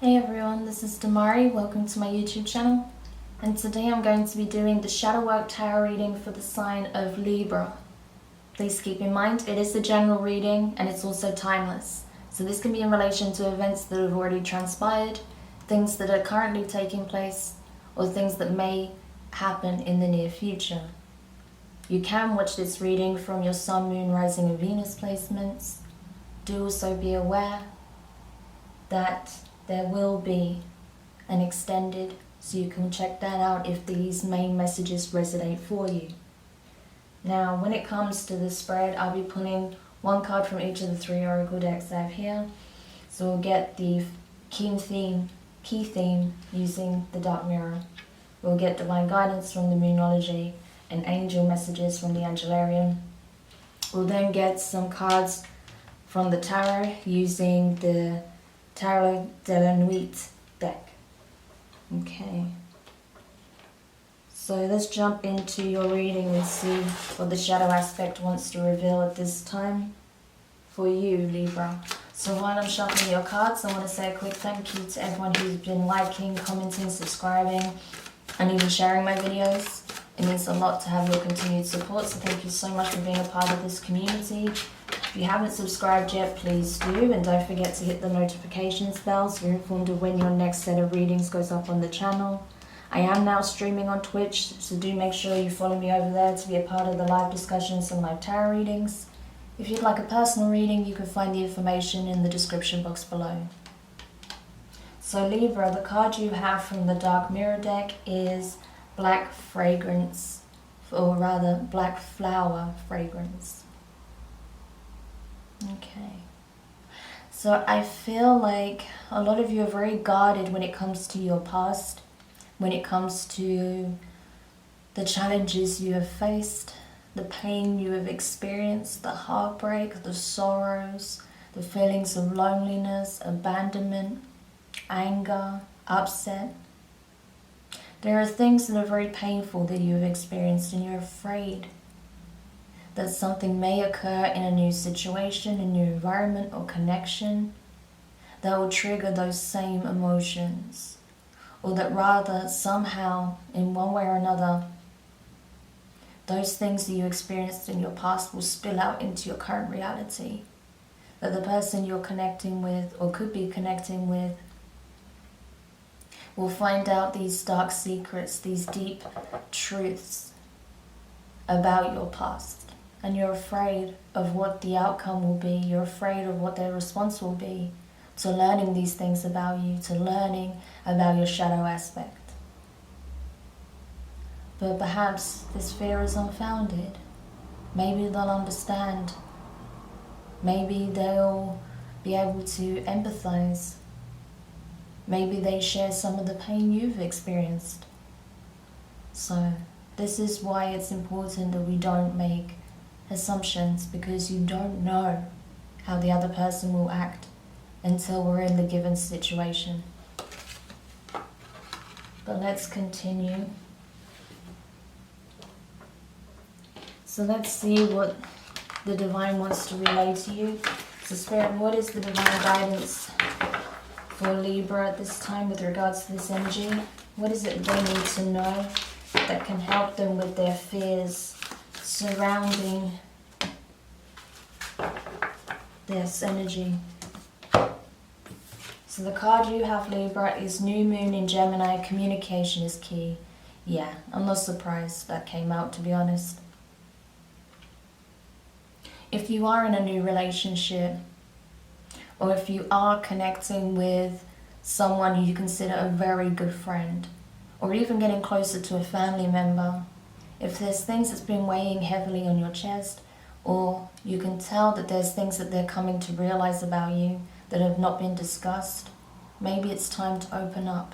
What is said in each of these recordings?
Hey everyone, this is Demari. Welcome to my YouTube channel. And today I'm going to be doing the Shadow Work Tarot reading for the sign of Libra. Please keep in mind it is a general reading and it's also timeless. So this can be in relation to events that have already transpired, things that are currently taking place, or things that may happen in the near future. You can watch this reading from your Sun, Moon, Rising and Venus placements. Do also be aware that there will be an extended, so you can check that out if these main messages resonate for you. Now, when it comes to the spread, I'll be pulling one card from each of the three oracle decks I have here. So we'll get the key theme using the dark mirror. We'll get divine guidance from the Moonology and angel messages from the Angelarium. We'll then get some cards from the tarot using the Tarot de la Nuit deck. Okay. So let's jump into your reading and see what the shadow aspect wants to reveal at this time for you, Libra. So while I'm shuffling your cards, I want to say a quick thank you to everyone who's been liking, commenting, subscribing, and even sharing my videos. It means a lot to have your continued support, so thank you so much for being a part of this community. If you haven't subscribed yet, please do, and don't forget to hit the notifications bell so you're informed of when your next set of readings goes up on the channel. I am now streaming on Twitch, so do make sure you follow me over there to be a part of the live discussions and live tarot readings. If you'd like a personal reading, you can find the information in the description box below. So Libra, the card you have from the Dark Mirror deck is Black Fragrance, or rather Black Flower Fragrance. Okay, so I feel like a lot of you are very guarded when it comes to your past, when it comes to the challenges you have faced, the pain you have experienced, the heartbreak, the sorrows, the feelings of loneliness, abandonment, anger, upset. There are things that are very painful that you have experienced, and you're afraid that something may occur in a new situation, a new environment or connection that will trigger those same emotions, or that rather somehow in one way or another those things that you experienced in your past will spill out into your current reality, that the person you're connecting with or could be connecting with will find out these dark secrets, these deep truths about your past. And you're afraid of what the outcome will be. You're afraid of what their response will be to learning these things about you, to learning about your shadow aspect. But perhaps this fear is unfounded. Maybe they'll understand. Maybe they'll be able to empathize. Maybe they share some of the pain you've experienced. So this is why it's important that we don't make assumptions, because you don't know how the other person will act until we're in the given situation. But let's continue. So let's see what the divine wants to relay to you. So Spirit, what is the divine guidance for Libra at this time with regards to this energy? What is it they need to know that can help them with their fears surrounding this energy? So the card you have, Libra, is New Moon in Gemini. Communication is key. Yeah, I'm not surprised that came out, to be honest. If you are in a new relationship, or if you are connecting with someone you consider a very good friend, or even getting closer to a family member, if there's things that's been weighing heavily on your chest, or you can tell that there's things that they're coming to realize about you that have not been discussed, maybe it's time to open up.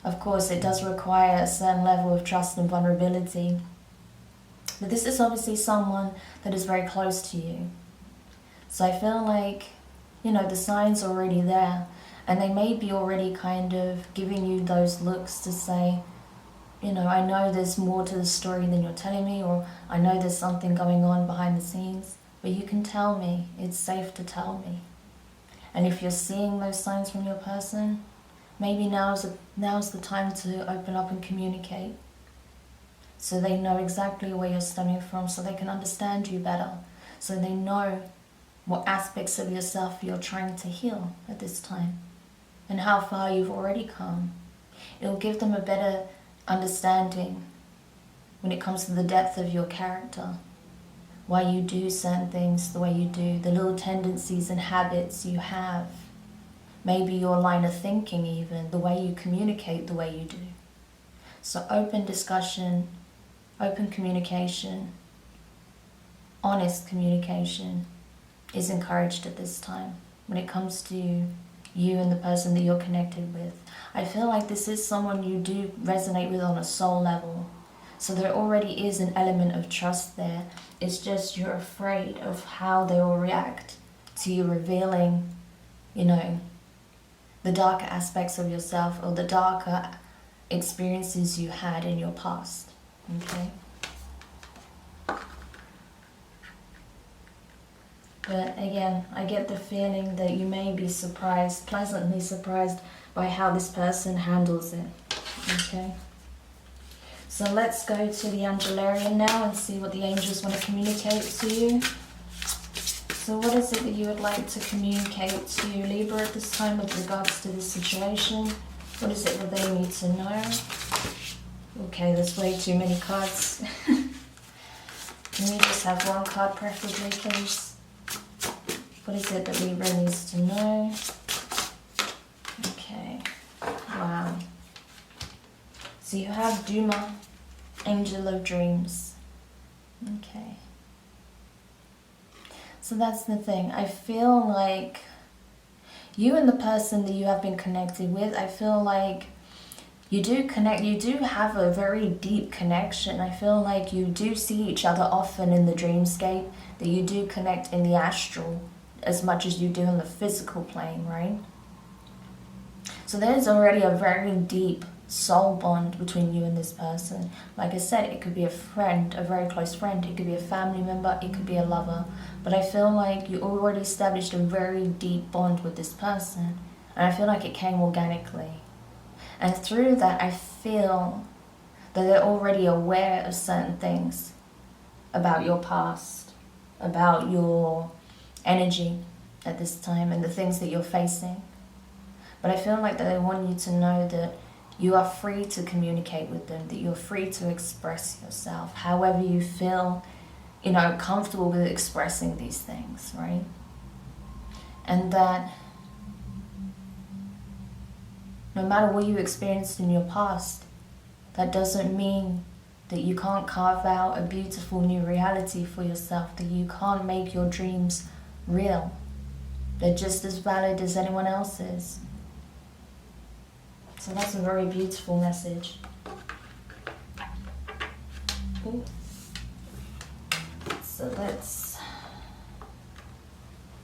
Of course, it does require a certain level of trust and vulnerability, but this is obviously someone that is very close to you. So I feel like, the signs are already there, and they may be already kind of giving you those looks to say, I know there's more to the story than you're telling me, or I know there's something going on behind the scenes, but you can tell me. It's safe to tell me. And if you're seeing those signs from your person, maybe now's the time to open up and communicate. So they know exactly where you're stemming from, so they can understand you better. So they know what aspects of yourself you're trying to heal at this time, and how far you've already come. It will give them a better understanding when it comes to the depth of your character, why you do certain things the way you do, the little tendencies and habits you have, maybe your line of thinking even, the way you communicate the way you do. So open discussion, open communication, honest communication is encouraged at this time when it comes to you and the person that you're connected with. I feel like this is someone you do resonate with on a soul level. So there already is an element of trust there. It's just you're afraid of how they will react to you revealing, the darker aspects of yourself or the darker experiences you had in your past. Okay? But again, I get the feeling that you may be surprised, pleasantly surprised by how this person handles it. Okay? So let's go to the Angelarium now and see what the angels want to communicate to you. So what is it that you would like to communicate to Libra at this time with regards to this situation? What is it that they need to know? Okay, there's way too many cards. Can we just have one card preferably, please? What is it that Libra needs to know? Okay, wow. So you have Duma, Angel of Dreams. Okay. So that's the thing. I feel like you and the person that you have been connected with, I feel like you do connect, you do have a very deep connection. I feel like you do see each other often in the dreamscape, that you do connect in the astral as much as you do in the physical plane, right? So there's already a very deep soul bond between you and this person. Like I said, it could be a friend, a very close friend, it could be a family member, it could be a lover. But I feel like you already established a very deep bond with this person. And I feel like it came organically. And through that, I feel that they're already aware of certain things about your past, about your energy at this time and the things that you're facing. But I feel like that they want you to know that you are free to communicate with them, that you're free to express yourself however you feel, comfortable with expressing these things, right? And that no matter what you experienced in your past, that doesn't mean that you can't carve out a beautiful new reality for yourself, that you can't make your dreams real. They're just as valid as anyone else's. So that's a very beautiful message. Ooh. So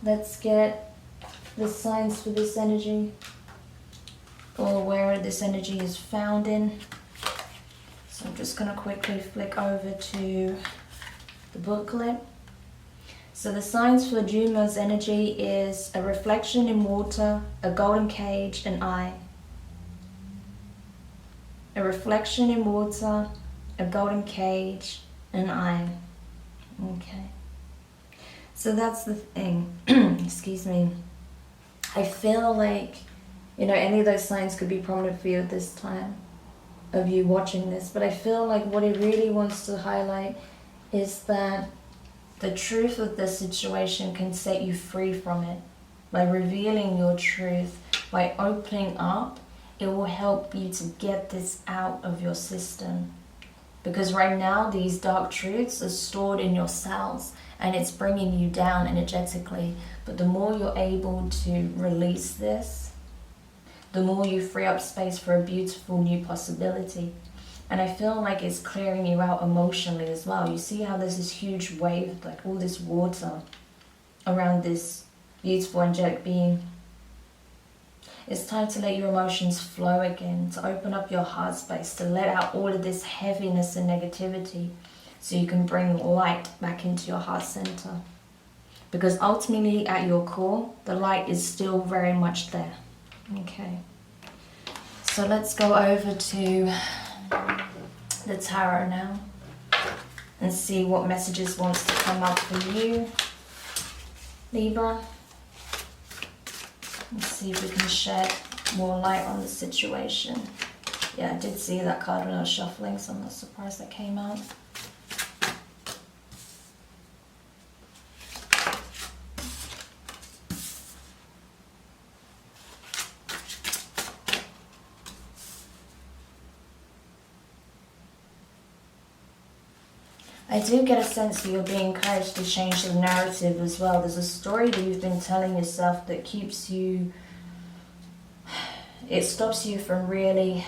let's get the signs for this energy, or where this energy is found in. So I'm just going to quickly flick over to the booklet. So the signs for Juma's energy is a reflection in water, a golden cage, an eye. A reflection in water, a golden cage, an eye. Okay. So that's the thing. Excuse me. I feel like, any of those signs could be prominent for you at this time of you watching this. But I feel like what it really wants to highlight is that the truth of the situation can set you free from it. By revealing your truth, by opening up, it will help you to get this out of your system. Because right now, these dark truths are stored in your cells and it's bringing you down energetically. But the more you're able to release this, the more you free up space for a beautiful new possibility. And I feel like it's clearing you out emotionally as well. You see how there's this huge wave, like all this water around this beautiful angelic being. It's time to let your emotions flow again, to open up your heart space, to let out all of this heaviness and negativity so you can bring light back into your heart center. Because ultimately at your core, the light is still very much there. Okay. So let's go over to the tarot now and see what messages wants to come up for you, Libra. Let's see if we can shed more light on the situation. Yeah, I did see that card when I was shuffling, so I'm not surprised that came out. I do get a sense that you're being encouraged to change the narrative as well. There's a story that you've been telling yourself that keeps you, it stops you from really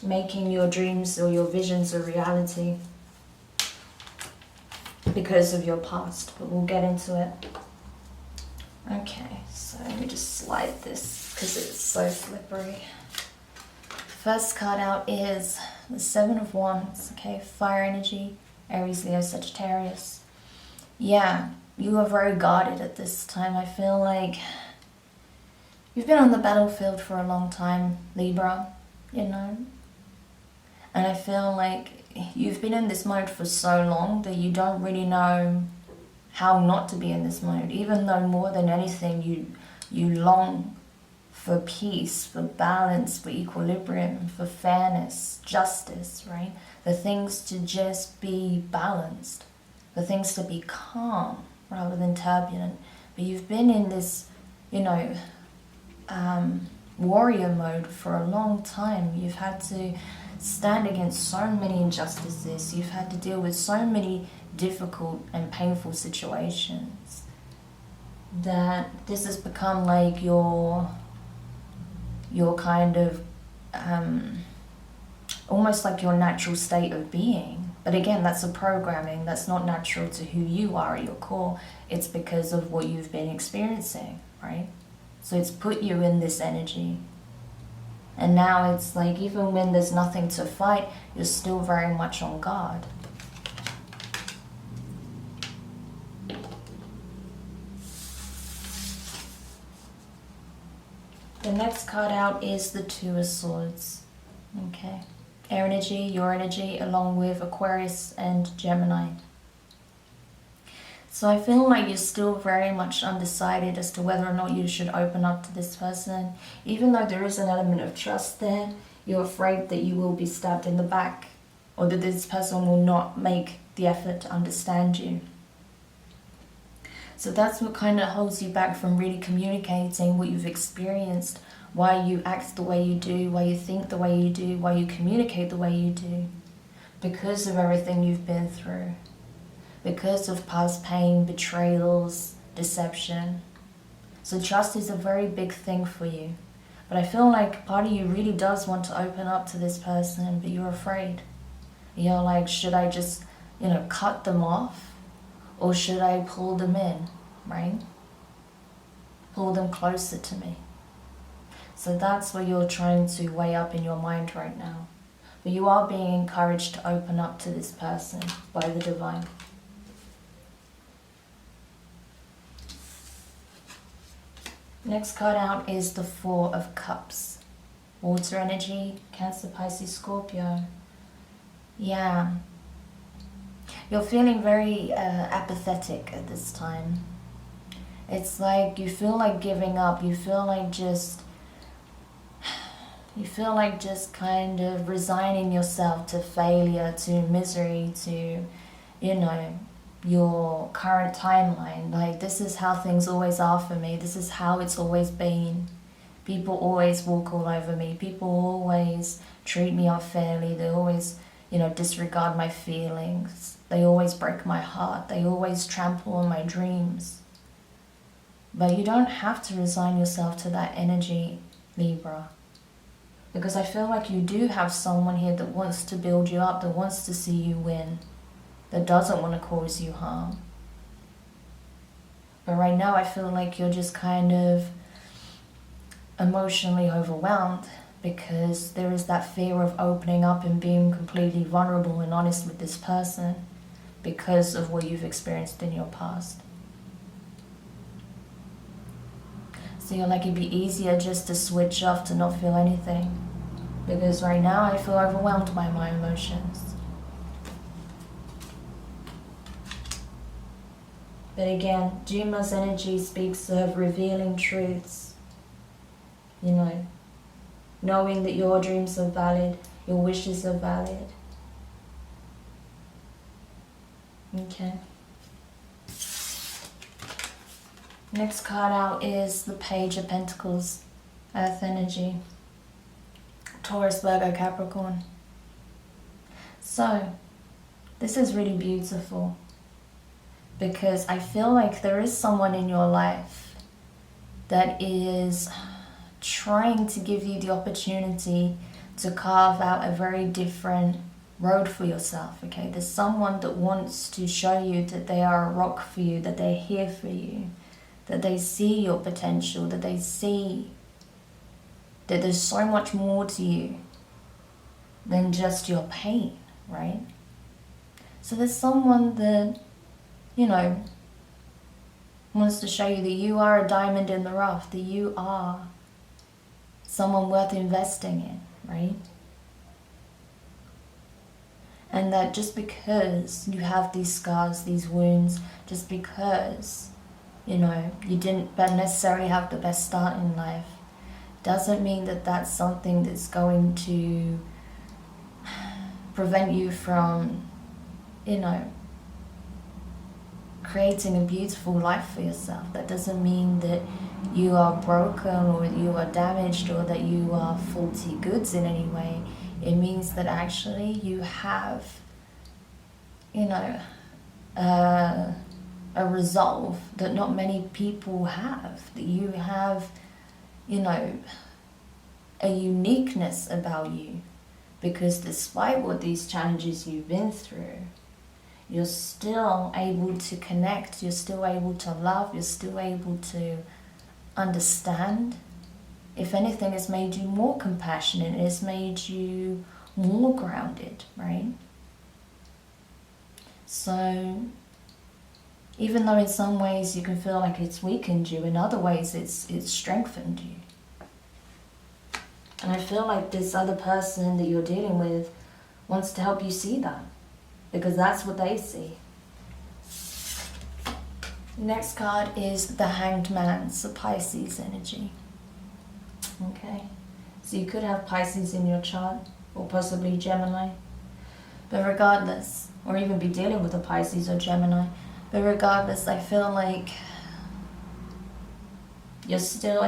making your dreams or your visions a reality because of your past, but we'll get into it. Okay, so let me just slide this because it's so slippery. First card out is the Seven of Wands, okay, fire energy, Aries, Leo, Sagittarius. Yeah, you are very guarded at this time. I feel like you've been on the battlefield for a long time, Libra, you know. And I feel like you've been in this mode for so long that you don't really know how not to be in this mode, even though more than anything you long for peace, for balance, for equilibrium, for fairness, justice, right? For things to just be balanced, for things to be calm rather than turbulent. But you've been in this, you know, warrior mode for a long time. You've had to stand against so many injustices. You've had to deal with so many difficult and painful situations that this has become like your kind of almost like your natural state of being. But again, that's a programming. That's not natural to who you are at your core. It's because of what you've been experiencing, right? So it's put you in this energy. And now it's like, even when there's nothing to fight, you're still very much on guard. The next card out is the Two of Swords. Okay. Air energy, your energy, along with Aquarius and Gemini. So I feel like you're still very much undecided as to whether or not you should open up to this person. Even though there is an element of trust there, you're afraid that you will be stabbed in the back, or that this person will not make the effort to understand you. So that's what kind of holds you back from really communicating what you've experienced, why you act the way you do, why you think the way you do, why you communicate the way you do. Because of everything you've been through. Because of past pain, betrayals, deception. So trust is a very big thing for you. But I feel like part of you really does want to open up to this person, but you're afraid. You're like, should I just, you know, cut them off? Or should I pull them in, right? Pull them closer to me. So that's what you're trying to weigh up in your mind right now. But you are being encouraged to open up to this person by the divine. Next card out is the Four of Cups. Water energy, Cancer, Pisces, Scorpio. Yeah. You're feeling very apathetic at this time. It's like you feel like giving up. You feel like just kind of resigning yourself to failure, to misery, to, you know, your current timeline. Like, this is how things always are for me. This is how it's always been. People always walk all over me. People always treat me unfairly. They always, you know, disregard my feelings. They always break my heart. They always trample on my dreams. But you don't have to resign yourself to that energy, Libra. Because I feel like you do have someone here that wants to build you up, that wants to see you win, that doesn't want to cause you harm. But right now I feel like you're just kind of emotionally overwhelmed, because there is that fear of opening up and being completely vulnerable and honest with this person. because of what you've experienced in your past. So you're like, it'd be easier just to switch off, to not feel anything. Because right now I feel overwhelmed by my emotions. But again, Juma's energy speaks of revealing truths. You know, knowing that your dreams are valid, your wishes are valid. Okay. Next card out is the Page of Pentacles, Earth energy. Taurus, Virgo, Capricorn. So, this is really beautiful because I feel like there is someone in your life that is trying to give you the opportunity to carve out a very different road for yourself, okay? There's someone that wants to show you that they are a rock for you, that they're here for you, that they see your potential, that they see that there's so much more to you than just your pain, right? So there's someone that, you know, wants to show you that you are a diamond in the rough, that you are someone worth investing in, right? And that just because you have these scars, these wounds, just because, you know, you didn't necessarily have the best start in life, doesn't mean that that's something that's going to prevent you from, you know, creating a beautiful life for yourself. That doesn't mean that you are broken or you are damaged or that you are faulty goods in any way. It means that actually you have, you know, a resolve that not many people have. That you have, you know, a uniqueness about you, because despite what these challenges you've been through, you're still able to connect, you're still able to love, you're still able to understand. If anything, it's made you more compassionate, it's made you more grounded, right? So even though in some ways you can feel like it's weakened you, in other ways it's strengthened you. And I feel like this other person that you're dealing with wants to help you see that, because that's what they see. Next card is the Hanged Man, so Pisces energy. Okay, so you could have Pisces in your chart, or possibly Gemini. But regardless, or even be dealing with a Pisces or Gemini, but regardless, I feel like you're still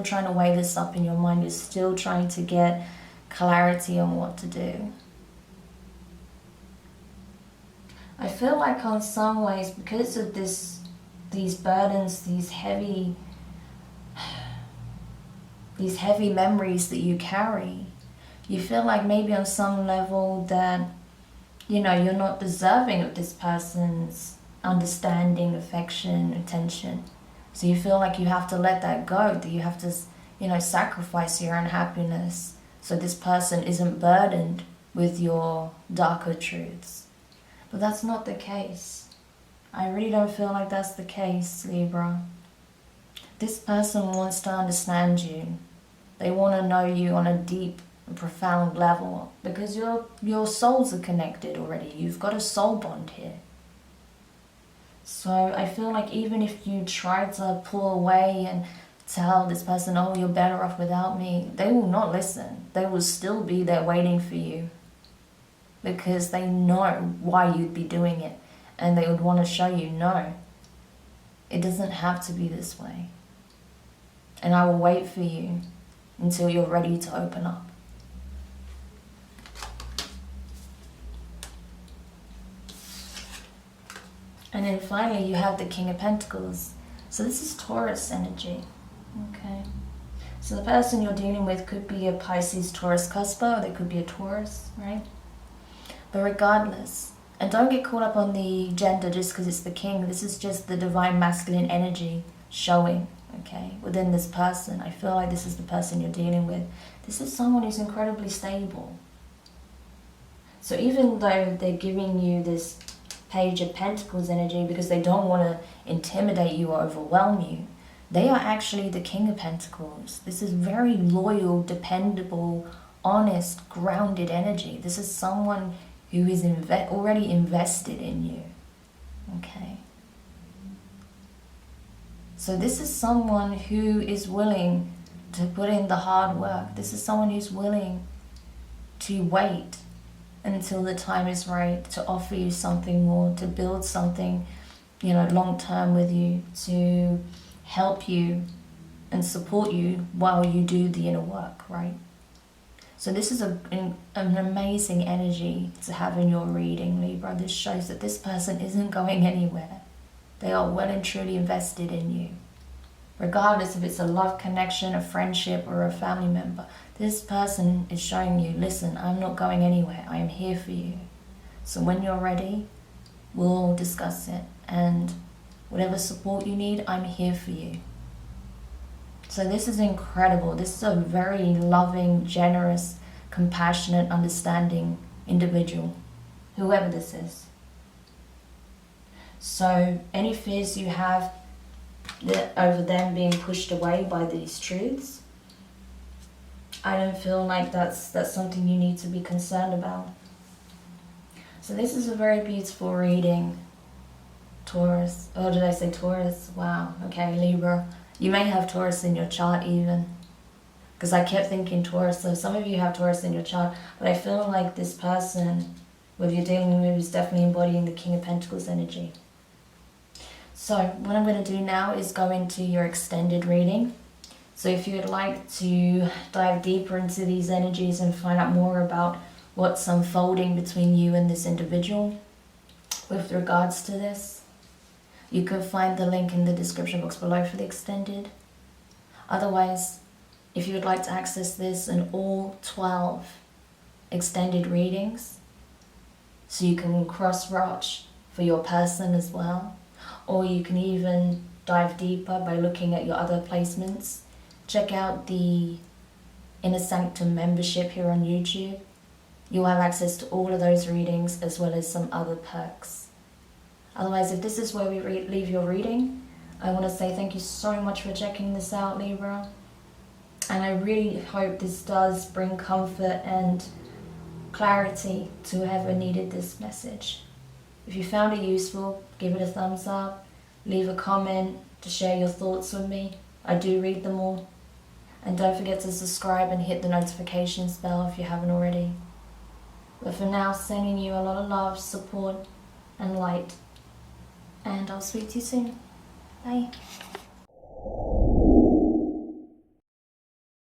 trying to weigh this up in your mind. You're still trying to get clarity on what to do. I feel like on some ways, because of these burdens, these heavy memories that you carry, you feel like maybe on some level that, you know, you're not deserving of this person's understanding, affection, attention. So you feel like you have to let that go, that you have to, you know, sacrifice your own happiness so this person isn't burdened with your darker truths. But that's not the case. I really don't feel like that's the case, Libra. This person wants to understand you. They want to know you on a deep and profound level, because your souls are connected already. You've got a soul bond here. So I feel like even if you try to pull away and tell this person, oh, you're better off without me, they will not listen. They will still be there waiting for you, because they know why you'd be doing it, and they would want to show you, no, it doesn't have to be this way. And I will wait for you until you're ready to open up. And then finally you have the King of Pentacles. So this is Taurus energy. Okay. So the person you're dealing with could be a Pisces, Taurus cusper, or they could be a Taurus, right? But regardless, and don't get caught up on the gender just because it's the king. This is just the divine masculine energy showing, okay, within this person. I feel like this is the person you're dealing with. This is someone who's incredibly stable. So even though they're giving you this Page of Pentacles energy because they don't want to intimidate you or overwhelm you. They are actually the King of Pentacles. This is very loyal, dependable, honest, grounded energy. This is someone who is already invested in you. Okay. So this is someone who is willing to put in the hard work. This is someone who's willing to wait until the time is right, to offer you something more, to build something, you know, long term with you, to help you and support you while you do the inner work, right? So this is an amazing energy to have in your reading, Libra. This shows that this person isn't going anywhere. They are well and truly invested in you. Regardless if it's a love connection, a friendship, or a family member, this person is showing you, listen, I'm not going anywhere. I am here for you. So when you're ready, we'll discuss it. And whatever support you need, I'm here for you. So this is incredible. This is a very loving, generous, compassionate, understanding individual, whoever this is. So any fears you have over them being pushed away by these truths, I don't feel like that's something you need to be concerned about. So this is a very beautiful reading, Taurus. Oh, did I say Taurus? Wow. Okay, Libra. You may have Taurus in your chart even. Because I kept thinking Taurus. So some of you have Taurus in your chart. But I feel like this person, whoever you're dealing with, is definitely embodying the King of Pentacles energy. So what I'm going to do now is go into your extended reading. So if you would like to dive deeper into these energies and find out more about what's unfolding between you and this individual with regards to this, you can find the link in the description box below for the extended. Otherwise, if you would like to access this and all 12 extended readings, so you can cross-watch for your person as well, or you can even dive deeper by looking at your other placements. Check out the Inner Sanctum membership here on YouTube. You'll have access to all of those readings as well as some other perks. Otherwise, if this is where we leave your reading, I want to say thank you so much for checking this out, Libra. And I really hope this does bring comfort and clarity to whoever needed this message. If you found it useful, give it a thumbs up, leave a comment to share your thoughts with me. I do read them all. And don't forget to subscribe and hit the notifications bell if you haven't already. But for now, sending you a lot of love, support, and light. And I'll speak to you soon. Bye.